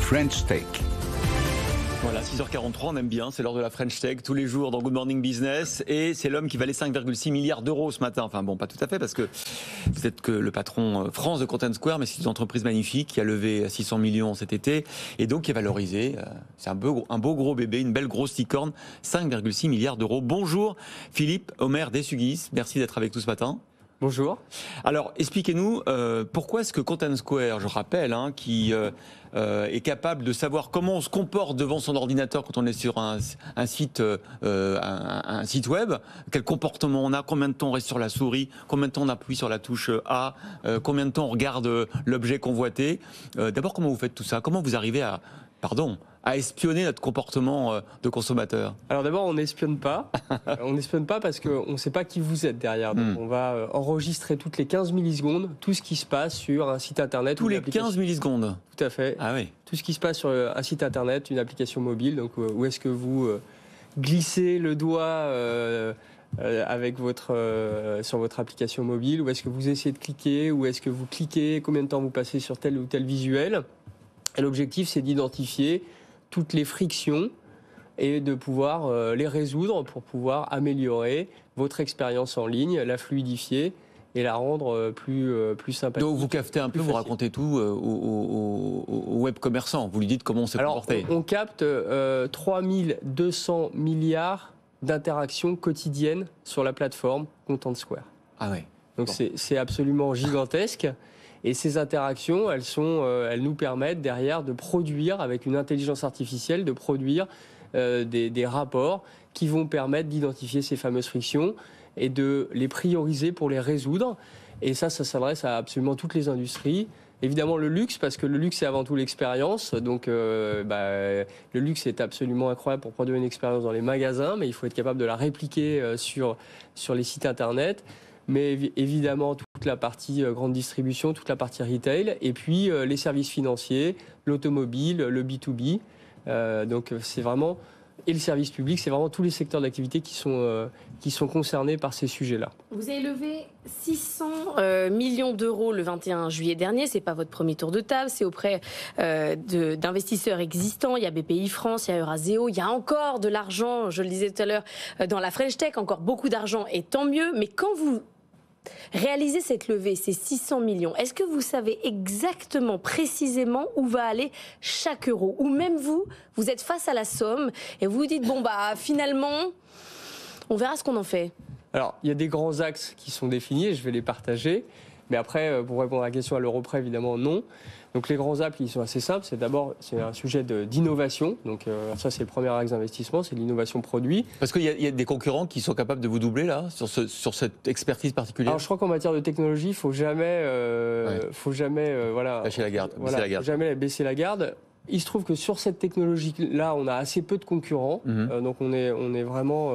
French Tech. Voilà, 6h43, on aime bien, c'est l'heure de la French Tech, tous les jours dans Good Morning Business, et c'est l'homme qui valait 5,6 milliards d'euros ce matin. Enfin bon, pas tout à fait, parce que vous êtes que le patron France de Content Square, mais c'est une entreprise magnifique qui a levé 600 millions cet été, et donc qui est valorisée. C'est un beau gros bébé, une belle grosse licorne, 5,6 milliards d'euros. Bonjour Philippe Omer Dessugis, merci d'être avec nous ce matin. Bonjour. Alors, expliquez-nous pourquoi est-ce que Content Square, je rappelle, qui est capable de savoir comment on se comporte devant son ordinateur quand on est sur un site web, quel comportement on a, combien de temps on reste sur la souris, combien de temps on appuie sur la touche A, combien de temps on regarde l'objet convoité. D'abord, comment vous faites tout ça? Comment vous arrivez à espionner notre comportement de consommateur? Alors d'abord, on n'espionne pas. On n'espionne pas parce qu'on ne sait pas qui vous êtes derrière. Donc on va enregistrer toutes les 15 millisecondes tout ce qui se passe sur un site internet. Tous les 15 millisecondes? Tout à fait. Ah oui. Tout ce qui se passe sur un site internet, une application mobile. Donc où est-ce que vous glissez le doigt avec sur votre application mobile? Où est-ce que vous essayez de cliquer? Où est-ce que vous cliquez? Combien de temps vous passez sur tel ou tel visuel? Et l'objectif, c'est d'identifier toutes les frictions et de pouvoir les résoudre pour pouvoir améliorer votre expérience en ligne, la fluidifier et la rendre plus sympathique. Donc vous captez un peu, vous racontez tout au web commerçant, vous lui dites comment on s'est comporté. On capte 3200 milliards d'interactions quotidiennes sur la plateforme Content Square. Ah ouais. Donc bon. C'est absolument gigantesque. Et ces interactions, elles nous permettent derrière de produire, avec une intelligence artificielle, de produire des rapports qui vont permettre d'identifier ces fameuses frictions et de les prioriser pour les résoudre. Et ça s'adresse à absolument toutes les industries. Évidemment le luxe, parce que le luxe c'est avant tout l'expérience. Donc le luxe est absolument incroyable pour produire une expérience dans les magasins, mais il faut être capable de la répliquer sur les sites internet. Mais évidemment toute la partie grande distribution, toute la partie retail, et puis les services financiers, l'automobile, le B2B. Donc c'est vraiment, et le service public, c'est vraiment tous les secteurs d'activité qui sont concernés par ces sujets-là. Vous avez levé 600 millions d'euros le 21 juillet dernier. C'est pas votre premier tour de table, c'est auprès d'investisseurs existants. Il y a BPI France, il y a Euraseo, il y a encore de l'argent, je le disais tout à l'heure, dans la French Tech, encore beaucoup d'argent, et tant mieux. Mais quand vous réalisez cette levée, ces 600 millions, est-ce que vous savez exactement, précisément où va aller chaque euro? Ou même vous êtes face à la somme et vous vous dites, bon bah finalement, on verra ce qu'on en fait? Alors, il y a des grands axes qui sont définis et je vais les partager. Mais après, pour répondre à la question à l'euro près, évidemment, non. Donc les grands axes, ils sont assez simples. C'est un sujet d'innovation. Donc ça, c'est le premier axe d'investissement, c'est l'innovation produit. Parce qu'il y a des concurrents qui sont capables de vous doubler là, sur cette expertise particulière. Alors je crois qu'en matière de technologie, il faut jamais lâcher la garde. Faut jamais baisser la garde. Il se trouve que sur cette technologie-là, on a assez peu de concurrents. Donc on est vraiment,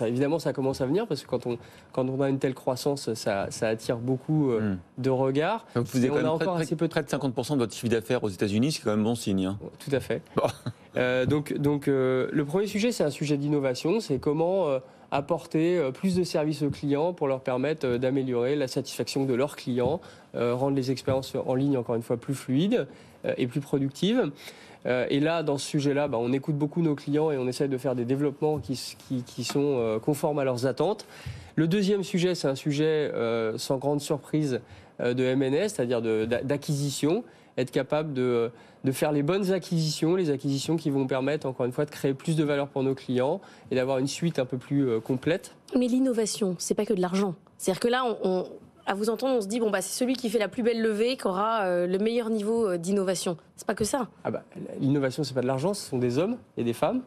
évidemment, ça commence à venir parce que quand on a une telle croissance, ça attire beaucoup de regards. Donc vous avez quand même près de 50% de votre chiffre d'affaires aux États-Unis, c'est quand même bon signe. Hein. Tout à fait. Bon. Donc le premier sujet, c'est un sujet d'innovation. C'est comment apporter plus de services aux clients pour leur permettre d'améliorer la satisfaction de leurs clients, rendre les expériences en ligne encore une fois plus fluides et plus productives. Et là, dans ce sujet-là, on écoute beaucoup nos clients et on essaie de faire des développements qui sont conformes à leurs attentes. Le deuxième sujet, c'est un sujet sans grande surprise de M&A, c'est-à-dire d'acquisition, être capable de faire les bonnes acquisitions, les acquisitions qui vont permettre, encore une fois, de créer plus de valeur pour nos clients et d'avoir une suite un peu plus complète. Mais l'innovation, c'est pas que de l'argent. C'est-à-dire que là, à vous entendre, on se dit, c'est celui qui fait la plus belle levée qui aura le meilleur niveau d'innovation. C'est pas que ça. L'innovation, c'est pas de l'argent, ce sont des hommes et des femmes.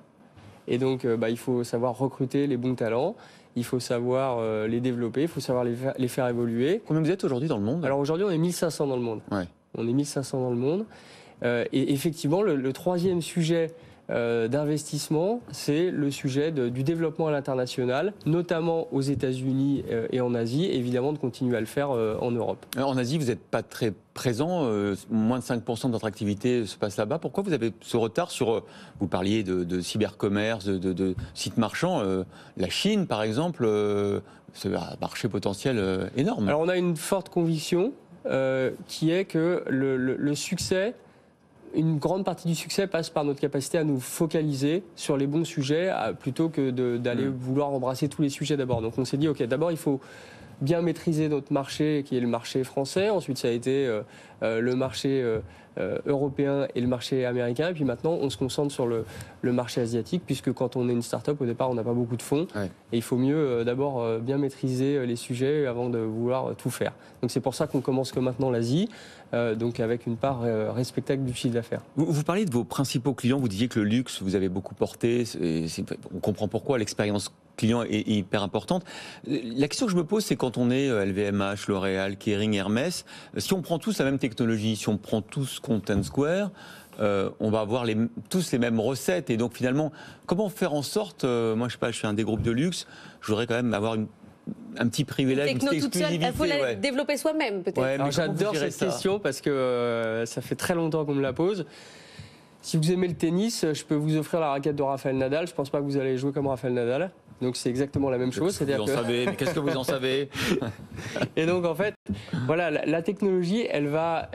Et donc, il faut savoir recruter les bons talents. Il faut savoir les développer, il faut savoir les faire évoluer. Combien vous êtes aujourd'hui dans le monde? Alors aujourd'hui, on est 1500 dans le monde. Ouais. On est 1500 dans le monde. Et effectivement, le troisième sujet d'investissement, c'est le sujet du développement à l'international, notamment aux États-Unis et en Asie, et évidemment de continuer à le faire en Europe. En Asie, vous n'êtes pas très présent, moins de 5% de votre activité se passe là-bas. Pourquoi vous avez ce retard sur, vous parliez de cybercommerce, de sites marchands, la Chine par exemple, c'est un marché potentiel énorme. Alors on a une forte conviction qui est que le succès une grande partie du succès passe par notre capacité à nous focaliser sur les bons sujets plutôt que d'aller vouloir embrasser tous les sujets d'abord. Donc on s'est dit, ok, d'abord il faut bien maîtriser notre marché qui est le marché français. Ensuite, ça a été le marché européen et le marché américain. Et puis maintenant, on se concentre sur le marché asiatique, puisque quand on est une start-up, au départ, on n'a pas beaucoup de fonds. Ouais. Et il faut mieux d'abord bien maîtriser les sujets avant de vouloir tout faire. Donc c'est pour ça qu'on commence que maintenant l'Asie, donc avec une part respectable du chiffre d'affaires. Vous parliez de vos principaux clients, vous disiez que le luxe, vous avez beaucoup porté. On comprend pourquoi l'expérience client est hyper importante. La question que je me pose, c'est quand on est LVMH, L'Oréal, Kering, Hermès, si on prend tous la même technologie, si on prend tous Content Square, on va avoir tous les mêmes recettes. Et donc finalement, comment faire en sorte, moi je sais pas, je suis un des groupes de luxe, je voudrais quand même avoir un petit privilège, une petite exclusivité. Il faut la développer soi-même peut-être. Ouais, j'adore cette question parce que ça fait très longtemps qu'on me la pose. Si vous aimez le tennis, je peux vous offrir la raquette de Rafael Nadal. Je ne pense pas que vous allez jouer comme Rafael Nadal. Donc c'est exactement la même chose. Mais qu'est-ce que vous en savez? Et donc en fait, voilà, la technologie, elle va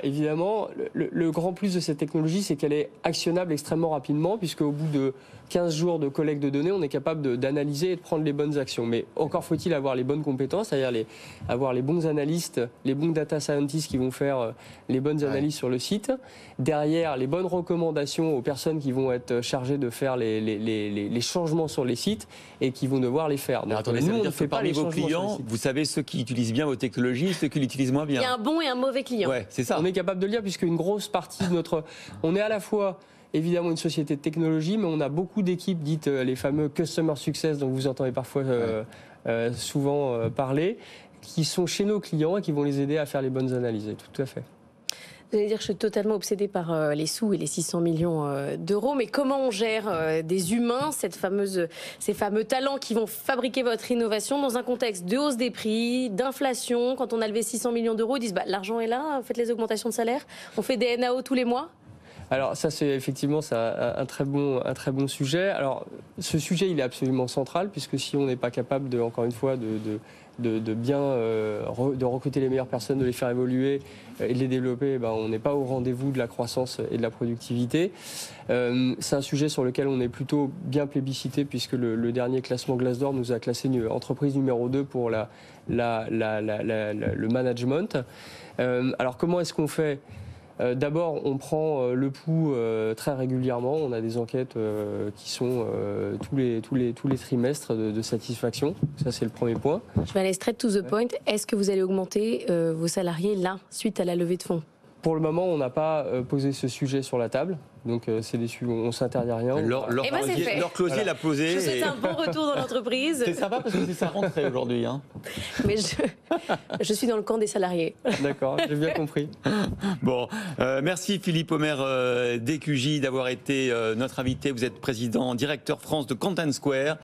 évidemment. Le grand plus de cette technologie, c'est qu'elle est actionnable extrêmement rapidement, puisque au bout de 15 jours de collecte de données, on est capable d'analyser et de prendre les bonnes actions. Mais encore faut-il avoir les bonnes compétences, c'est-à-dire avoir les bons analystes, les bons data scientists qui vont faire les bonnes analyses sur le site. Derrière, les bonnes recommandations aux personnes qui vont être chargées de faire les changements sur les sites et qui vont devoir les faire. Donc, attendez, nous, on ne fait pas parmi vos clients, vous savez ceux qui utilisent bien vos technologies et ceux qui l'utilisent moins bien. Il y a un bon et un mauvais client. Ouais, c'est ça. On est capable de le dire, puisque une grosse partie de notre... On est à la fois évidemment une société de technologie, mais on a beaucoup d'équipes dites les fameux Customer Success, dont vous entendez parfois souvent parler, qui sont chez nos clients et qui vont les aider à faire les bonnes analyses. Tout à fait. Vous allez dire que je suis totalement obsédée par les sous et les 600 millions d'euros, mais comment on gère des humains, ces fameux talents qui vont fabriquer votre innovation dans un contexte de hausse des prix, d'inflation? Quand on a levé 600 millions d'euros, ils disent l'argent est là, faites les augmentations de salaire, on fait des NAO tous les mois? Alors ça, c'est effectivement un très bon sujet. Alors ce sujet, il est absolument central, puisque si on n'est pas capable encore une fois de bien de recruter les meilleures personnes, de les faire évoluer et de les développer, on n'est pas au rendez-vous de la croissance et de la productivité. C'est un sujet sur lequel on est plutôt bien plébiscité, puisque le dernier classement Glassdoor nous a classé entreprise numéro 2 pour le management. Alors comment est-ce qu'on fait ? D'abord, on prend le pouls très régulièrement. On a des enquêtes qui sont tous les trimestres de satisfaction. Ça, c'est le premier point. Je vais aller straight to the point. Est-ce que vous allez augmenter vos salariés là, suite à la levée de fonds? Pour le moment, on n'a pas posé ce sujet sur la table. Donc, c'est déçu, on ne s'interdit rien. Leur Closier l'a posé. Je vous souhaite un bon retour dans l'entreprise. C'est sympa parce que c'est sa rentrée aujourd'hui. Hein. Mais je suis dans le camp des salariés. D'accord, j'ai bien compris. Bon, merci Philippe Omer d'EQJ d'avoir été notre invité. Vous êtes président, directeur France de Content Square.